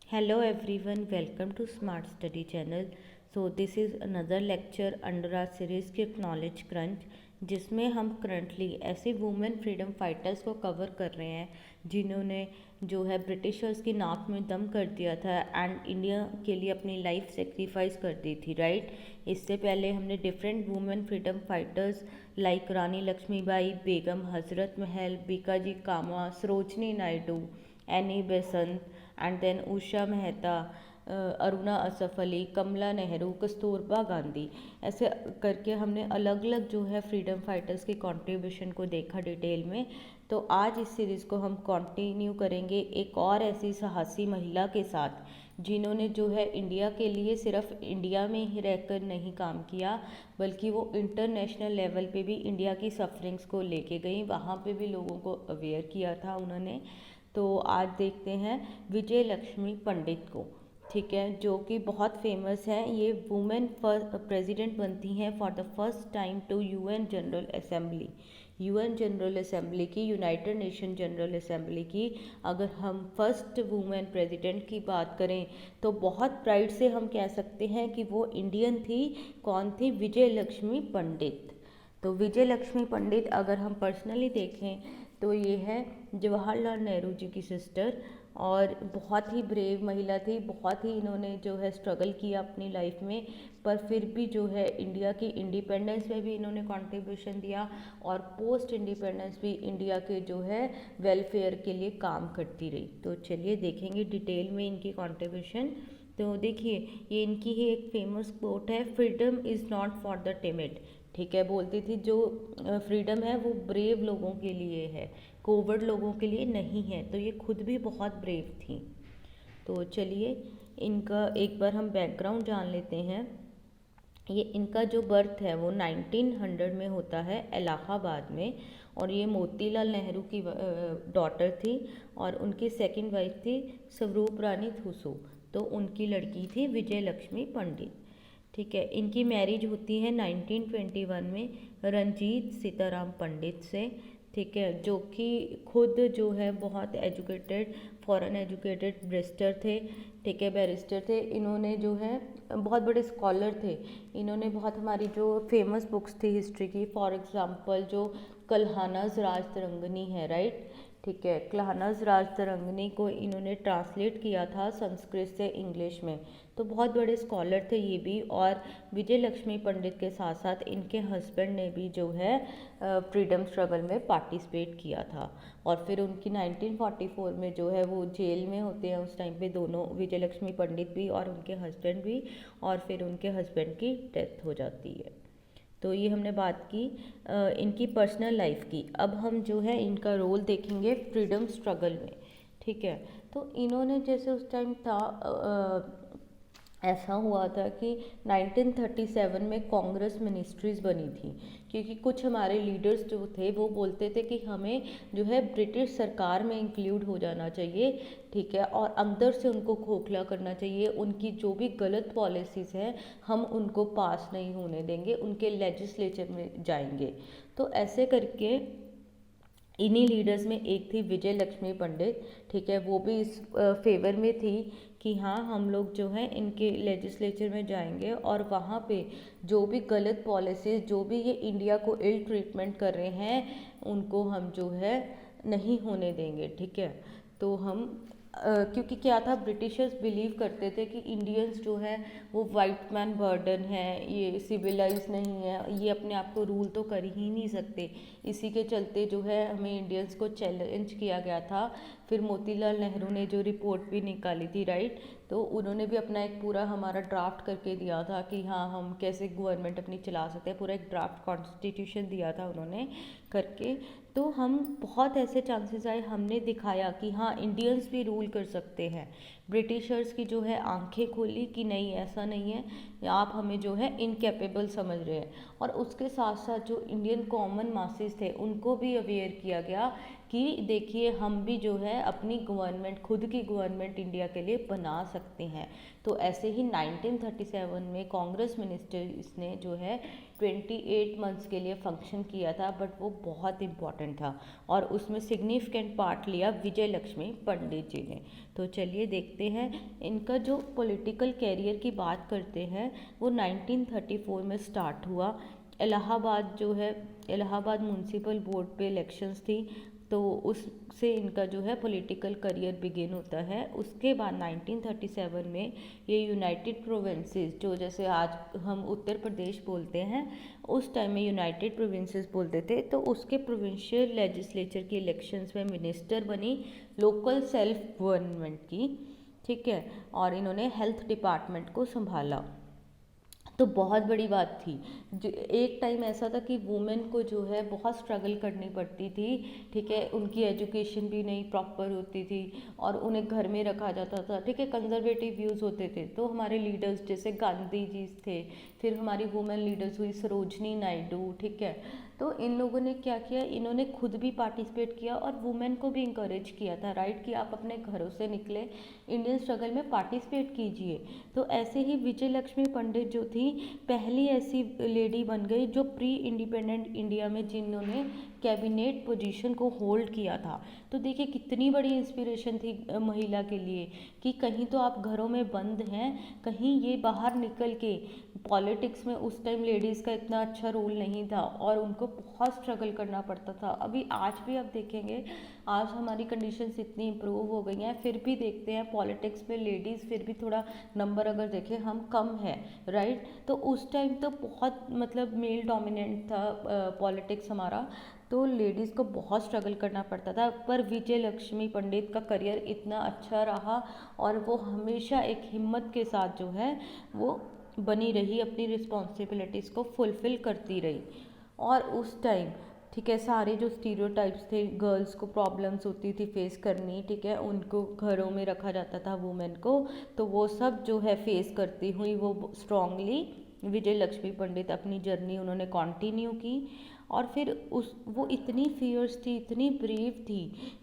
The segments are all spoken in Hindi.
Hello everyone, welcome to Smart Study channel. So this is another lecture under our series की Knowledge Crunch, जिसमें हम करंटली ऐसे वुमेन फ्रीडम फाइटर्स को कवर कर रहे हैं जिन्होंने जो है ब्रिटिशर्स की नाक में दम कर दिया था एंड इंडिया के लिए अपनी लाइफ सेक्रीफाइस कर दी थी, राइट। इससे पहले हमने different women freedom fighters like Rani Lakshmibai, Begum Hazrat Mahal, Bhikaji Cama, Sarojini Naidu, Annie Besant and then Usha Mehta, Aruna Asaf Ali, Kamala Nehru, Kasturba Gandhi, ऐसे करके हमने अलग अलग जो है फ्रीडम फाइटर्स की कंट्रीब्यूशन को देखा डिटेल में। तो आज इस सीरीज़ को हम कंटिन्यू करेंगे एक और ऐसी साहसी महिला के साथ जिन्होंने जो है इंडिया के लिए सिर्फ इंडिया में ही रहकर नहीं काम किया, बल्कि वो इंटरनेशनल लेवल पे भी इंडिया की सफरिंग्स को लेके गई, वहाँ पे भी लोगों को अवेयर किया था उन्होंने। तो आज देखते हैं विजय लक्ष्मी पंडित को, ठीक है, जो कि बहुत फेमस हैं। ये वुमेन प्रेसिडेंट बनती हैं for the first time to UN General Assembly. UN General Assembly की, यूनाइटेड नेशन जनरल असेंबली की अगर हम फर्स्ट वुमेन प्रेसिडेंट की बात करें तो बहुत प्राइड से हम कह सकते हैं कि वो इंडियन थी। कौन थी? विजय लक्ष्मी पंडित। तो विजय लक्ष्मी पंडित अगर हम पर्सनली देखें तो ये है जवाहरलाल नेहरू जी की सिस्टर, और बहुत ही ब्रेव महिला थी। बहुत ही इन्होंने जो है स्ट्रगल किया अपनी लाइफ में, पर फिर भी जो है इंडिया की इंडिपेंडेंस में भी इन्होंने कंट्रीब्यूशन दिया और पोस्ट इंडिपेंडेंस भी इंडिया के जो है वेलफेयर के लिए काम करती रही। तो चलिए देखेंगे डिटेल में इनकी कंट्रीब्यूशन। तो देखिए, ये इनकी ही एक फेमस कोट है, freedom is not for the timid. ठीक है, बोलती थी जो फ्रीडम है वो ब्रेव लोगों के लिए है, कोवर्ड लोगों के लिए नहीं है। तो ये खुद भी बहुत ब्रेव थी। तो चलिए इनका एक बार हम बैकग्राउंड जान लेते हैं। ये इनका जो बर्थ है वो 1900 में होता है इलाहाबाद में, और ये मोतीलाल नेहरू की डॉटर थी, और उनकी सेकंड वाइफ थी स्वरूप रानी थुसू। तो उनकी लड़की थी विजय लक्ष्मी पंडित। ठीक है, इनकी मैरिज होती है 1921 में रंजीत सीताराम पंडित से। ठीक है, जो कि खुद जो है बहुत एजुकेटेड, फॉरेन एजुकेटेड बैरिस्टर थे। ठीक है, बैरिस्टर थे। इन्होंने जो है बहुत बड़े स्कॉलर थे। इन्होंने बहुत हमारी जो फेमस बुक्स थी हिस्ट्री की, फॉर एग्जांपल जो कल्हानाज राज तरंगनी है, राइट। ठीक है, कल्हानाज राज तरंगनी को इन्होंने ट्रांसलेट किया था संस्कृत से इंग्लिश में। तो बहुत बड़े स्कॉलर थे ये भी। और विजय लक्ष्मी पंडित के साथ साथ इनके हस्बैंड ने भी जो है फ्रीडम स्ट्रगल में पार्टिसिपेट किया था। और फिर उनकी 1944 में जो है वो जेल में होते हैं उस टाइम पे, दोनों, विजय लक्ष्मी पंडित भी और उनके हस्बैंड भी, और फिर उनके हस्बैंड की डेथ हो जाती है। तो ये हमने बात की इनकी पर्सनल लाइफ की। अब हम जो है इनका रोल देखेंगे फ्रीडम स्ट्रगल में। ठीक है, तो इन्होंने जैसे उस टाइम था ऐसा हुआ था कि 1937 में कांग्रेस मिनिस्ट्रीज़ बनी थी, क्योंकि कुछ हमारे लीडर्स जो थे वो बोलते थे कि हमें जो है ब्रिटिश सरकार में इंक्लूड हो जाना चाहिए। ठीक है, और अंदर से उनको खोखला करना चाहिए। उनकी जो भी गलत पॉलिसीज़ हैं हम उनको पास नहीं होने देंगे, उनके लेजिस्लेचर में जाएंगे। तो ऐसे करके इन्हीं लीडर्स में एक थी विजय लक्ष्मी पंडित। ठीक है, वो भी इस फेवर में थी कि हाँ हम लोग जो है इनके लेजिस्लेचर में जाएंगे और वहाँ पे जो भी गलत पॉलिसीज़, जो भी ये इंडिया को इल ट्रीटमेंट कर रहे हैं, उनको हम जो है नहीं होने देंगे। ठीक है, तो हम क्योंकि क्या था, ब्रिटिशर्स बिलीव करते थे कि इंडियंस जो है वो वाइट मैन बर्डन है, ये सिविलाइज नहीं है, ये अपने आप को रूल तो कर ही नहीं सकते। इसी के चलते जो है हमें इंडियंस को चैलेंज किया गया था। फिर मोतीलाल नेहरू ने जो रिपोर्ट भी निकाली थी, राइट, तो उन्होंने भी अपना एक पूरा हमारा ड्राफ्ट करके दिया था कि हाँ हम कैसे गवर्नमेंट अपनी चला सकते हैं। पूरा एक ड्राफ्ट कॉन्स्टिट्यूशन दिया था उन्होंने करके। तो हम बहुत ऐसे चांसेस आए, हमने दिखाया कि हाँ इंडियंस भी रूल कर सकते हैं। ब्रिटिशर्स की जो है आंखें खोली कि नहीं ऐसा नहीं है, आप हमें जो है इनकेपेबल समझ रहे हैं। और उसके साथ साथ जो इंडियन कॉमन मासेस थे उनको भी अवेयर किया गया कि देखिए हम भी जो है अपनी गवर्नमेंट, खुद की गवर्नमेंट इंडिया के लिए बना सकते हैं। तो ऐसे ही 1937 में कांग्रेस मिनिस्टर्स ने जो है 28 मंथ्स के लिए फंक्शन किया था, बट वो बहुत इम्पॉर्टेंट था और उसमें सिग्निफिकेंट पार्ट लिया विजय लक्ष्मी पंडित जी ने। तो चलिए देखते हैं इनका जो पॉलिटिकल कैरियर की बात करते हैं, वो 1934 में स्टार्ट हुआ। इलाहाबाद जो है, इलाहाबाद म्यूनसिपल बोर्ड पे इलेक्शंस थी, तो उससे इनका जो है पॉलिटिकल करियर बिगिन होता है। उसके बाद 1937 में ये यूनाइटेड प्रोविंसेस, जो जैसे आज हम उत्तर प्रदेश बोलते हैं, उस टाइम में यूनाइटेड प्रोविंसेस बोलते थे, तो उसके प्रोविंशियल लेजिस्लेचर की इलेक्शंस में मिनिस्टर बनी लोकल सेल्फ गवर्नमेंट की, ठीक है। और इन्होंने हेल्थ डिपार्टमेंट को संभाला, तो बहुत बड़ी बात थी। एक टाइम ऐसा था कि वुमेन को जो है बहुत स्ट्रगल करनी पड़ती थी, ठीक है, उनकी एजुकेशन भी नहीं प्रॉपर होती थी और उन्हें घर में रखा जाता था, ठीक है, कंजर्वेटिव व्यूज़ होते थे। तो हमारे लीडर्स जैसे गांधी जी थे, फिर हमारी वुमेन लीडर्स हुई सरोजनी नायडू, ठीक है, तो इन लोगों ने क्या किया, इन्होंने खुद भी पार्टिसिपेट किया और वुमेन को भी इंकरेज किया था, राइट, कि आप अपने घरों से निकले, इंडियन स्ट्रगल में पार्टिसिपेट कीजिए। तो ऐसे ही विजय लक्ष्मी पंडित जो थी, पहली ऐसी लेडी बन गई जो प्री इंडिपेंडेंट इंडिया में जिन्होंने कैबिनेट पोजीशन को होल्ड किया था। तो देखिए कितनी बड़ी इंस्पिरेशन थी महिला के लिए, कि कहीं तो आप घरों में बंद हैं, कहीं ये बाहर निकल के पॉलिटिक्स में, उस टाइम लेडीज़ का इतना अच्छा रोल नहीं था और उनको बहुत स्ट्रगल करना पड़ता था। अभी आज भी आप देखेंगे, आज हमारी कंडीशंस इतनी इम्प्रूव हो गई हैं, फिर भी देखते हैं पॉलिटिक्स में लेडीज़ फिर भी थोड़ा नंबर अगर देखें हम कम है, राइट। तो उस टाइम तो बहुत मतलब मेल डोमिनेंट था पॉलिटिक्स हमारा, तो लेडीज़ को बहुत स्ट्रगल करना पड़ता था। पर विजय लक्ष्मी पंडित का करियर इतना अच्छा रहा और वो हमेशा एक हिम्मत के साथ जो है वो बनी रही, अपनी रिस्पॉन्सिबिलिटीज़ को फुलफ़िल करती रही। और उस टाइम, ठीक है, सारे जो स्टीरियोटाइप्स थे, गर्ल्स को प्रॉब्लम्स होती थी फेस करनी, ठीक है, उनको घरों में रखा जाता था वुमेन को, तो वो सब जो है फेस करती हुई वो स्ट्रांगली विजय लक्ष्मी पंडित अपनी जर्नी उन्होंने कंटिन्यू की। और फिर वो इतनी फियर्स थी, इतनी ब्रेव थी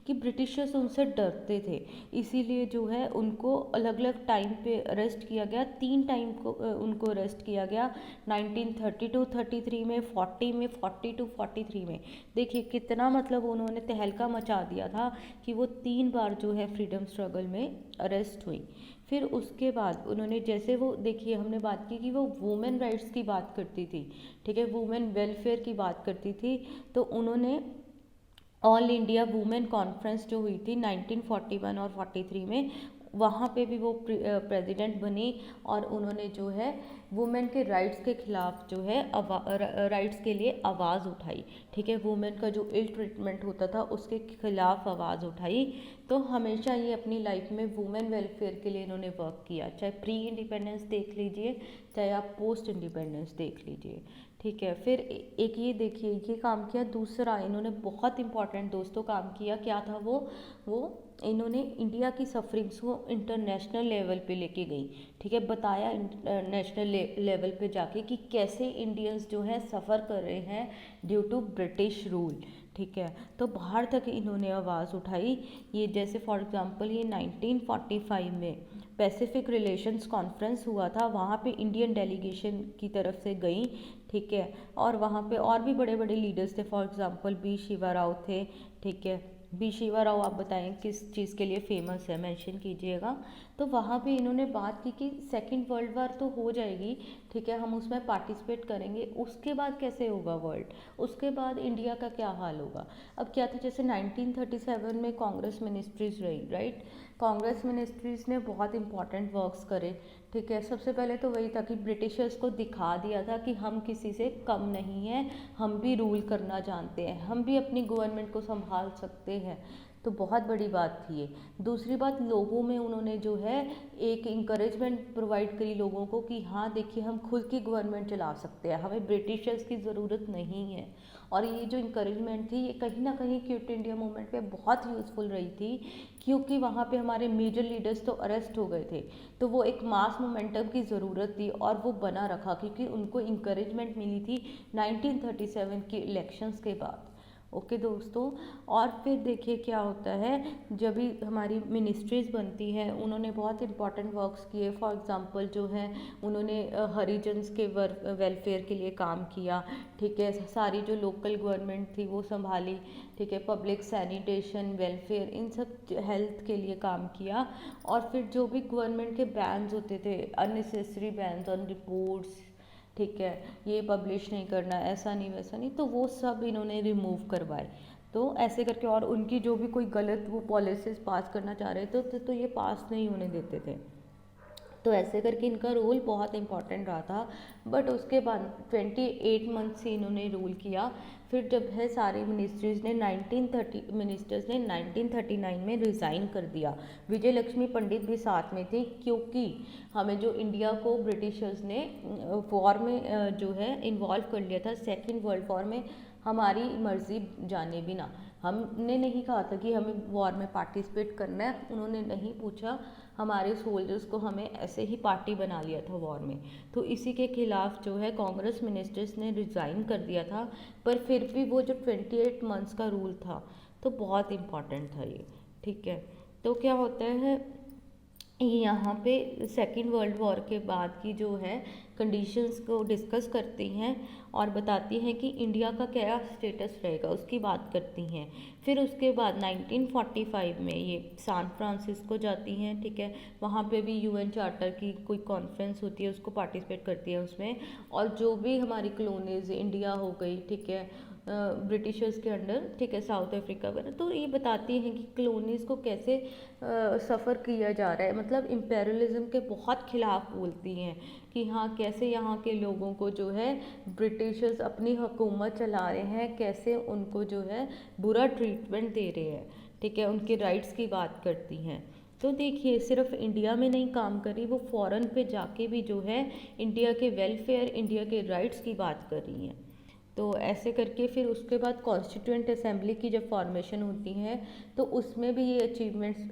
कि ब्रिटिशर्स उनसे डरते थे, इसीलिए जो है उनको अलग अलग टाइम पे अरेस्ट किया गया, 3 टाइम को उनको अरेस्ट किया गया, 1932-33 में, 40 में, 42-43 में। देखिए कितना मतलब उन्होंने तहलका मचा दिया था कि वो 3 बार जो है फ्रीडम स्ट्रगल में अरेस्ट हुई। फिर उसके बाद उन्होंने, जैसे वो देखिए हमने बात की कि वो वुमेन राइट्स की बात करती थी, ठीक है, वुमेन वेलफेयर की बात करती थी, तो उन्होंने ऑल इंडिया वुमेन कॉन्फ्रेंस जो हुई थी 1941 और 43 में, वहाँ पे भी वो प्रेसिडेंट बनी और उन्होंने जो है वुमेन के राइट्स के खिलाफ जो है राइट्स के लिए आवाज़ उठाई, ठीक है, वुमेन का जो इल ट्रीटमेंट होता था उसके खिलाफ आवाज़ उठाई। तो हमेशा ये अपनी लाइफ में वुमेन वेलफेयर के लिए इन्होंने वर्क किया, चाहे प्री इंडिपेंडेंस देख लीजिए, चाहे आप पोस्ट इंडिपेंडेंस देख लीजिए, ठीक है। फिर एक ये देखिए ये काम किया, दूसरा इन्होंने बहुत इंपॉर्टेंट दोस्तों काम किया, क्या था वो इन्होंने इंडिया की सफरिंग्स को इंटरनेशनल लेवल पे लेके गई, ठीक है, बताया नेशनल लेवल पे जाके कि कैसे इंडियंस जो है सफ़र कर रहे हैं ड्यू टू ब्रिटिश रूल, ठीक है, तो बाहर तक इन्होंने आवाज़ उठाई। ये जैसे फॉर एग्जांपल ये 1945 में पैसिफिक रिलेशंस कॉन्फ्रेंस हुआ था, वहाँ पे इंडियन डेलीगेशन की तरफ से गई, ठीक है, और वहाँ पे और भी बड़े बड़े लीडर्स थे, for example B Shiva Rao थे, ठीक है, बी शिवा राव आप बताएं किस चीज़ के लिए फेमस है, मेंशन कीजिएगा। तो वहाँ पे इन्होंने बात की कि सेकेंड वर्ल्ड वार तो हो जाएगी, ठीक है, हम उसमें पार्टिसिपेट करेंगे, उसके बाद कैसे होगा वर्ल्ड, उसके बाद इंडिया का क्या हाल होगा। अब क्या था, जैसे 1937 में कांग्रेस मिनिस्ट्रीज रही, राइट, कांग्रेस मिनिस्ट्रीज ने बहुत इंपॉर्टेंट वर्क्स करे, ठीक है। सबसे पहले तो वही था कि ब्रिटिशर्स को दिखा दिया था कि हम किसी से कम नहीं हैं, हम भी रूल करना जानते हैं, हम भी अपनी गवर्नमेंट को संभाल सकते हैं, तो बहुत बड़ी बात थी ये। दूसरी बात, लोगों में उन्होंने जो है एक इंकरेजमेंट प्रोवाइड करी लोगों को कि हाँ देखिए हम खुद की गवर्नमेंट चला सकते हैं, हमें ब्रिटिशर्स की ज़रूरत नहीं है। और ये जो इंकरेजमेंट थी ये कहीं ना कहीं क्विट इंडिया मूवमेंट पे बहुत यूज़फुल रही थी, क्योंकि वहाँ पे हमारे मेजर लीडर्स तो अरेस्ट हो गए थे, तो वो एक मास मोमेंटम की ज़रूरत थी और वो बना रखा क्योंकि उनको इंकरेजमेंट मिली थी 1937 के इलेक्शंस के बाद। ओके दोस्तों, और फिर देखिए क्या होता है, जब भी हमारी मिनिस्ट्रीज़ बनती हैं उन्होंने बहुत इंपॉर्टेंट वर्क्स किए। फॉर एग्जांपल जो है उन्होंने हरिजन्स के वेलफेयर के लिए काम किया, ठीक है। सारी जो लोकल गवर्नमेंट थी वो संभाली, ठीक है। पब्लिक सैनिटेशन, वेलफेयर, इन सब हेल्थ के लिए काम किया। और फिर जो भी गवर्नमेंट के बैन्स होते थे, अननेसेसरी बैन्स ऑन रिपोर्ट्स, ठीक है, ये पब्लिश नहीं करना, ऐसा नहीं वैसा नहीं, तो वो सब इन्होंने रिमूव करवाए। तो ऐसे करके, और उनकी जो भी कोई गलत वो पॉलिसीज़ पास करना चाह रहे थे तो ये पास नहीं होने देते थे। तो ऐसे करके इनका रोल बहुत इम्पॉर्टेंट रहा था। बट उसके बाद 28 मंथ से इन्होंने रूल किया। फिर जब है सारी मिनिस्ट्रीज़ ने 1930 मिनिस्टर्स ने 1939 में रिज़ाइन कर दिया। विजय लक्ष्मी पंडित भी साथ में थी, क्योंकि हमें जो इंडिया को ब्रिटिशर्स ने वॉर में जो है इन्वॉल्व कर लिया था, सेकेंड वर्ल्ड वॉर में, हमारी मर्ज़ी जाने बिना। हमने नहीं कहा था कि हमें वॉर में पार्टिसिपेट करना है, उन्होंने नहीं पूछा, हमारे सोल्जर्स को हमें ऐसे ही पार्टी बना लिया था वॉर में। तो इसी के खिलाफ जो है कांग्रेस मिनिस्टर्स ने रिज़ाइन कर दिया था। पर फिर भी वो जो 28 मंथ्स का रूल था तो बहुत इम्पॉर्टेंट था ये, ठीक है। तो क्या होता है, यहाँ पे सेकेंड वर्ल्ड वॉर के बाद की जो है कंडीशंस को डिस्कस करती हैं और बताती हैं कि इंडिया का क्या स्टेटस रहेगा, उसकी बात करती हैं। फिर उसके बाद 1945 में ये सैन फ्रांसिस्को जाती हैं, ठीक है। वहाँ पे भी यूएन चार्टर की कोई कॉन्फ्रेंस होती है, उसको पार्टिसिपेट करती है उसमें। और जो भी हमारी कॉलोनीज, इंडिया हो गई, ठीक है, ब्रिटिशर्स के अंडर, ठीक है, साउथ अफ्रीका वगैरह, तो ये बताती हैं कि कॉलोनीज़ को कैसे सफ़र किया जा रहा है, मतलब इम्पेरियलिज्म के बहुत खिलाफ बोलती हैं कि हाँ कैसे यहाँ के लोगों को जो है ब्रिटिशर्स अपनी हुकूमत चला रहे हैं, कैसे उनको जो है बुरा ट्रीटमेंट दे रहे हैं, ठीक है, उनके राइट्स की बात करती हैं। तो देखिए सिर्फ इंडिया में नहीं काम करी, वो फॉरेन पे जाके भी जो है इंडिया के वेलफेयर, इंडिया के राइट्स की बात कर रही हैं। तो ऐसे करके फिर उसके बाद कॉन्स्टिट्यूएंट असेंबली की जब फॉर्मेशन होती है तो उसमें भी ये अचीवमेंट्स,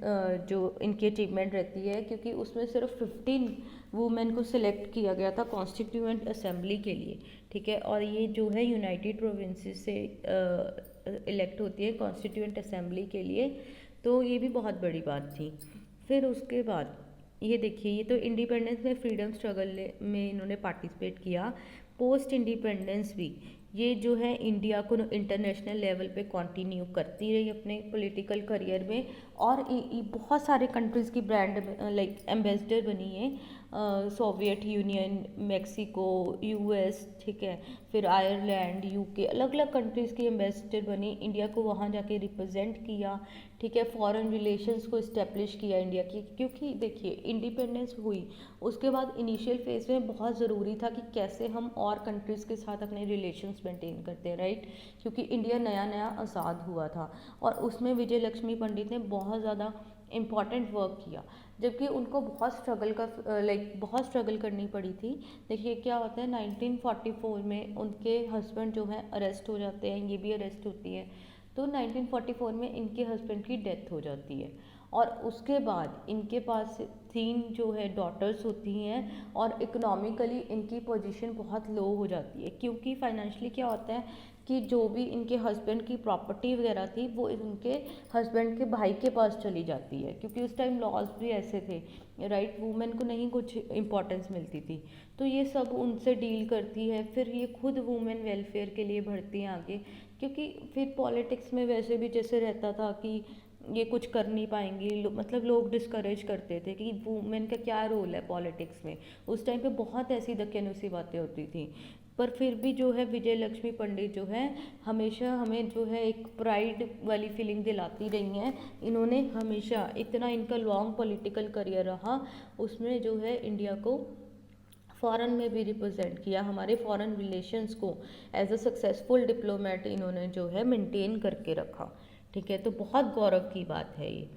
जो इनकी अचीवमेंट रहती है, क्योंकि उसमें सिर्फ 15 वुमेन को सिलेक्ट किया गया था कॉन्स्टिट्यूएंट असेंबली के लिए, ठीक है। और ये जो है यूनाइटेड प्रोविंसेस से इलेक्ट होती है कॉन्स्टिट्यूएंट असेंबली के लिए, तो ये भी बहुत बड़ी बात थी। फिर उसके बाद ये देखिए, ये तो इंडिपेंडेंस में फ्रीडम स्ट्रगल में इन्होंने पार्टिसिपेट किया। पोस्ट इंडिपेंडेंस भी ये जो है इंडिया को इंटरनेशनल लेवल पे कंटिन्यू करती रही अपने पॉलिटिकल करियर में। और बहुत सारे कंट्रीज़ की ब्रांड लाइक एम्बेसडर बनी है, सोवियत यूनियन, मेक्सिको, यूएस, ठीक है, फिर आयरलैंड, यूके, अलग अलग कंट्रीज़ की एम्बेसडर बनी, इंडिया को वहाँ जाके रिप्रेजेंट किया, ठीक है। फॉरेन रिलेशंस को इस्टेब्लिश किया इंडिया की, क्योंकि देखिए इंडिपेंडेंस हुई उसके बाद इनिशियल फेज में बहुत ज़रूरी था कि कैसे हम और कंट्रीज़ के साथ अपने रिलेशंस मेंटेन करते हैं, राइट, क्योंकि इंडिया नया नया आज़ाद हुआ था। और उसमें विजय लक्ष्मी पंडित ने बहुत ज़्यादा इम्पॉर्टेंट वर्क किया, जबकि उनको बहुत बहुत स्ट्रगल करनी पड़ी थी। देखिए क्या होता है, 1944 में उनके हस्बैंड जो है अरेस्ट हो जाते हैं, ये भी अरेस्ट होती है। तो 1944 में इनके हस्बैंड की डेथ हो जाती है। और उसके बाद इनके पास 3 जो है डॉटर्स होती हैं, और इकोनॉमिकली इनकी पोजीशन बहुत लो हो जाती है, क्योंकि फाइनेंशियली क्या होता है कि जो भी इनके हस्बैंड की प्रॉपर्टी वगैरह थी वो इनके हस्बैंड के भाई के पास चली जाती है, क्योंकि उस टाइम लॉज भी ऐसे थे, राइट, वुमेन को नहीं कुछ इम्पोर्टेंस मिलती थी। तो ये सब उनसे डील करती है। फिर ये खुद वुमेन वेलफेयर के लिए बढ़ती हैं आगे, क्योंकि फिर पॉलिटिक्स में वैसे भी जैसे रहता था कि ये कुछ कर नहीं पाएंगी, मतलब लोग डिस्करेज करते थे कि वुमेन का क्या रोल है पॉलिटिक्स में। उस टाइम पे बहुत ऐसी दकियानुसी बातें होती थी। पर फिर भी जो है विजय लक्ष्मी पंडित जो है हमेशा हमें जो है एक प्राइड वाली फीलिंग दिलाती रही हैं। इन्होंने हमेशा, इतना इनका लॉन्ग पॉलिटिकल करियर रहा, उसमें जो है इंडिया को फॉरेन में भी रिप्रेजेंट किया, हमारे फॉरेन रिलेशंस को एज अ सक्सेसफुल डिप्लोमेट इन्होंने जो है मेंटेन करके रखा, ठीक है। तो बहुत गौरव की बात है ये।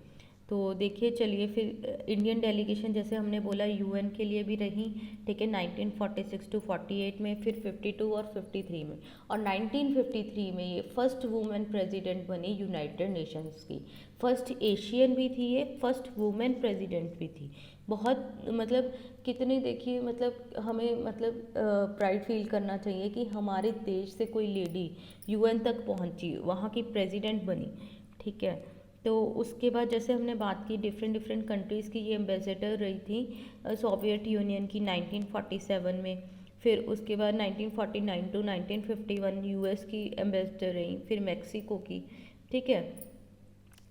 तो देखिए चलिए फिर इंडियन डेलीगेशन जैसे हमने बोला यूएन के लिए भी रही, ठीक है, 1946 टू 48 में, फिर 52 और 53 में, और 1953 में ये फर्स्ट वुमेन प्रेसिडेंट बनी यूनाइटेड नेशंस की। फर्स्ट एशियन भी थी ये, फर्स्ट वुमेन प्रेसिडेंट भी थी। बहुत मतलब कितनी देखिए मतलब हमें मतलब प्राइड फील करना चाहिए कि हमारे देश से कोई लेडी यूएन तक पहुंची, वहाँ की प्रेसिडेंट बनी, ठीक है। तो उसके बाद जैसे हमने बात की डिफरेंट डिफरेंट कंट्रीज़ की ये एम्बेसडर रही थी सोवियत यूनियन की 1947 में, फिर उसके बाद 1949 टू 1951 यूएस की एम्बेसडर रही, फिर मैक्सिको की, ठीक है।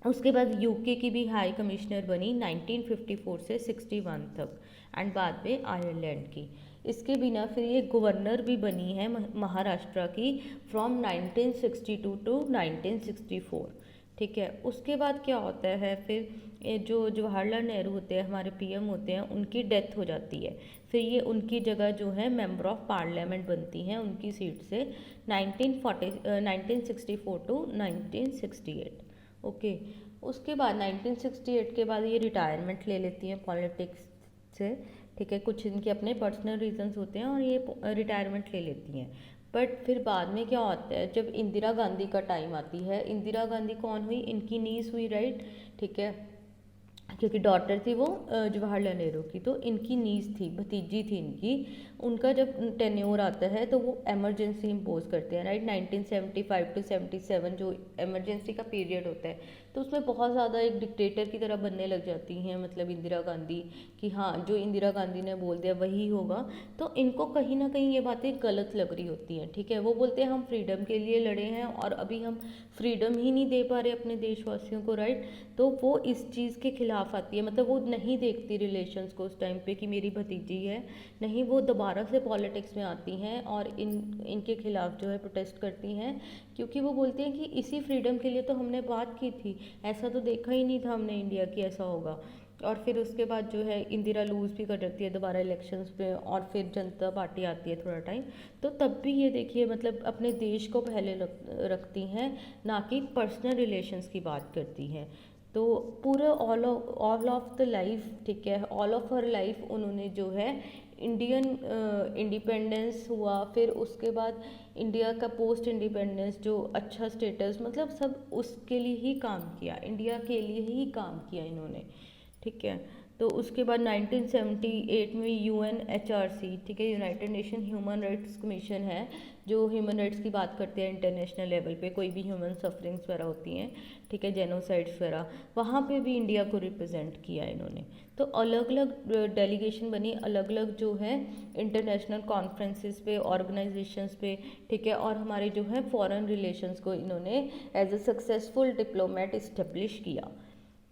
उसके बाद यूके की भी हाई कमिश्नर बनी 1954 से 61 तक, एंड बाद में आयरलैंड की। इसके बिना फिर ये गवर्नर भी बनी है महाराष्ट्र की फ्रॉम 1962 टू 1964, ठीक है। उसके बाद क्या होता है फिर ये जो जवाहरलाल नेहरू होते हैं हमारे पीएम होते हैं, उनकी डेथ हो जाती है, फिर ये उनकी जगह जो है मेंबर ऑफ पार्लियामेंट बनती हैं उनकी सीट से 1964 टू 1968, ओके। उसके बाद 1968 के बाद ये रिटायरमेंट ले लेती हैं पॉलिटिक्स से, ठीक है। कुछ इनके अपने पर्सनल रीजंस होते हैं और ये रिटायरमेंट ले लेती हैं। बट फिर बाद में क्या होता है, जब इंदिरा गांधी का टाइम आती है, इंदिरा गांधी कौन हुई, इनकी नीस हुई, राइट, ठीक है, क्योंकि डॉटर थी वो जवाहरलाल नेहरू की, तो इनकी नीस थी, भतीजी थी इनकी। उनका जब टेन्योर आता है तो वो एमरजेंसी इम्पोज करते हैं, राइट, 1975 टू 77 जो एमरजेंसी का पीरियड होता है, तो उसमें बहुत ज़्यादा एक डिक्टेटर की तरह बनने लग जाती हैं मतलब इंदिरा गांधी, कि हाँ जो इंदिरा गांधी ने बोल दिया वही होगा। तो इनको कहीं ना कहीं ये बातें गलत लग रही होती हैं, ठीक है। वो बोलते हैं हम फ्रीडम के लिए लड़े हैं और अभी हम फ्रीडम ही नहीं दे पा रहे अपने देशवासियों को, राइट। तो वो इस चीज़ के खिलाफ आती है, मतलब वो नहीं देखती रिलेशंस को उस टाइम पे कि मेरी भतीजी है, नहीं, वो दोबारा से पॉलिटिक्स में आती हैं और इनके खिलाफ जो है प्रोटेस्ट करती हैं, क्योंकि वो बोलती हैं कि इसी फ्रीडम के लिए तो हमने बात की थी, ऐसा तो देखा ही नहीं था हमने इंडिया की ऐसा होगा। और फिर उसके बाद जो है इंदिरा लूज भी कर जाती है दोबारा इलेक्शंस पे, और फिर जनता पार्टी आती है थोड़ा टाइम, तो तब भी ये देखिए मतलब अपने देश को पहले रखती हैं, ना कि पर्सनल रिलेशंस की बात करती हैं। तो पूरा ऑल ऑफ द लाइफ, ठीक है, ऑल ऑफ हर लाइफ उन्होंने जो है इंडियन इंडिपेंडेंस हुआ, फिर उसके बाद इंडिया का पोस्ट इंडिपेंडेंस जो अच्छा स्टेटस, मतलब सब उसके लिए ही काम किया, इंडिया के लिए ही काम किया इन्होंने, ठीक है। तो उसके बाद 1978 में यूएनएचआरसी, ठीक है, United nation human rights commission है, जो ह्यूमन राइट्स की बात करते हैं इंटरनेशनल लेवल पे, कोई भी ह्यूमन सफरिंग्स वगैरह होती हैं, ठीक है, जेनोसाइड्स वगैरह, वहाँ पे भी इंडिया को रिप्रेजेंट किया इन्होंने। तो अलग अलग डेलीगेशन बनी, अलग अलग जो है इंटरनेशनल कॉन्फ्रेंसेस पे, ऑर्गेनाइजेशंस पे, ठीक है, और हमारे जो है फॉरेन रिलेशंस को इन्होंने as a successful diplomat establish किया।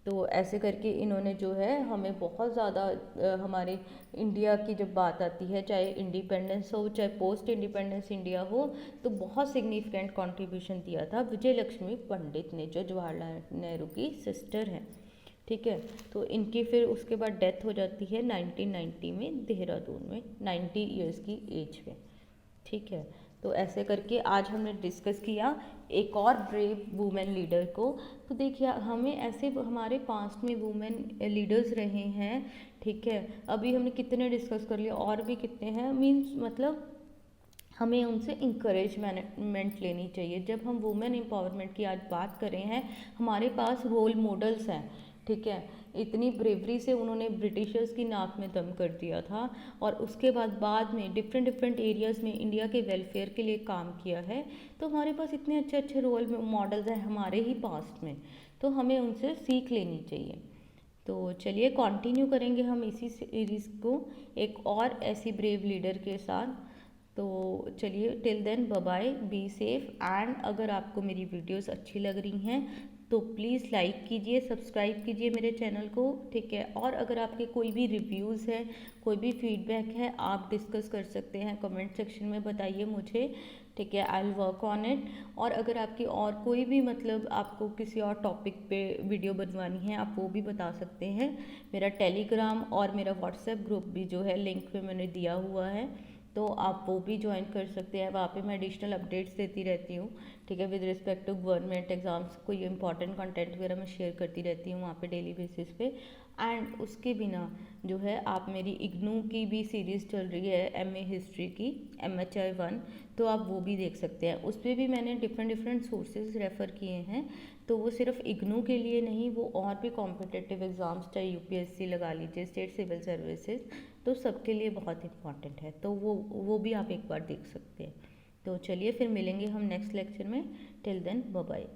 तो ऐसे करके इन्होंने जो है हमें बहुत ज़्यादा हमारे इंडिया की जब बात आती है, चाहे इंडिपेंडेंस हो चाहे पोस्ट इंडिपेंडेंस इंडिया हो, तो बहुत सिग्निफिकेंट कंट्रीब्यूशन दिया था विजय लक्ष्मी पंडित ने, जो जवाहरलाल नेहरू की सिस्टर हैं, ठीक है। तो इनकी फिर उसके बाद डेथ हो जाती है 1990 में देहरादून में 90 ईयर्स की एज में, ठीक है। तो ऐसे करके आज हमने डिस्कस किया एक और ब्रेव वुमेन लीडर को। तो देखिए हमें ऐसे हमारे पास्ट में वुमेन लीडर्स रहे हैं, ठीक है, अभी हमने कितने डिस्कस कर लिया, और भी कितने हैं, मीन्स मतलब हमें उनसे इंकरेजमेंट लेनी चाहिए। जब हम वुमेन एम्पावरमेंट की आज बात करें हैं, हमारे पास रोल मॉडल्स हैं, ठीक है, इतनी ब्रेवरी से उन्होंने ब्रिटिशर्स की नाक में दम कर दिया था, और उसके बाद में डिफरेंट डिफरेंट एरियाज़ में इंडिया के वेलफेयर के लिए काम किया है। तो हमारे पास इतने अच्छे अच्छे रोल मॉडल्स हैं हमारे ही पास्ट में, तो हमें उनसे सीख लेनी चाहिए। तो चलिए कंटिन्यू करेंगे हम इसी सीरीज़ को एक और ऐसी ब्रेव लीडर के साथ। तो चलिए till then bye bye, be safe, and अगर आपको मेरी वीडियोस अच्छी लग रही हैं तो प्लीज़ लाइक कीजिए, सब्सक्राइब कीजिए मेरे चैनल को, ठीक है। और अगर आपके कोई भी रिव्यूज़ है, कोई भी फीडबैक है, आप डिस्कस कर सकते हैं कमेंट सेक्शन में, बताइए मुझे, ठीक है, I will work on it. और अगर आपकी और कोई भी मतलब आपको किसी और टॉपिक पे वीडियो बनवानी है, आप वो भी बता सकते हैं। मेरा टेलीग्राम और मेरा व्हाट्सएप ग्रुप भी जो है लिंक पे मैंने दिया हुआ है, तो आप वो भी ज्वाइन कर सकते हैं, वहाँ पे मैं एडिशनल अपडेट्स देती रहती हूँ, ठीक है। ठीक है। With respect to government exams कोई इंपॉर्टेंट कंटेंट वगैरह मैं शेयर करती रहती हूँ वहाँ पे डेली बेसिस पे। एंड उसके बिना जो है आप मेरी इग्नू की भी सीरीज़ चल रही है MA हिस्ट्री की, MHI 1, तो आप वो भी देख सकते हैं। उस पर भी मैंने डिफरेंट सोर्सेज रेफ़र किए हैं, तो वो सिर्फ इग्नू के लिए नहीं, वो और भी कॉम्पिटिटिव एग्ज़ाम्स चाहे UPSC लगा लीजिए, स्टेट सिविल सर्विसेज, तो सबके लिए बहुत इंपॉर्टेंट है, तो वो भी आप एक बार देख सकते हैं। तो चलिए फिर मिलेंगे हम नेक्स्ट लेक्चर में। Till then bye bye.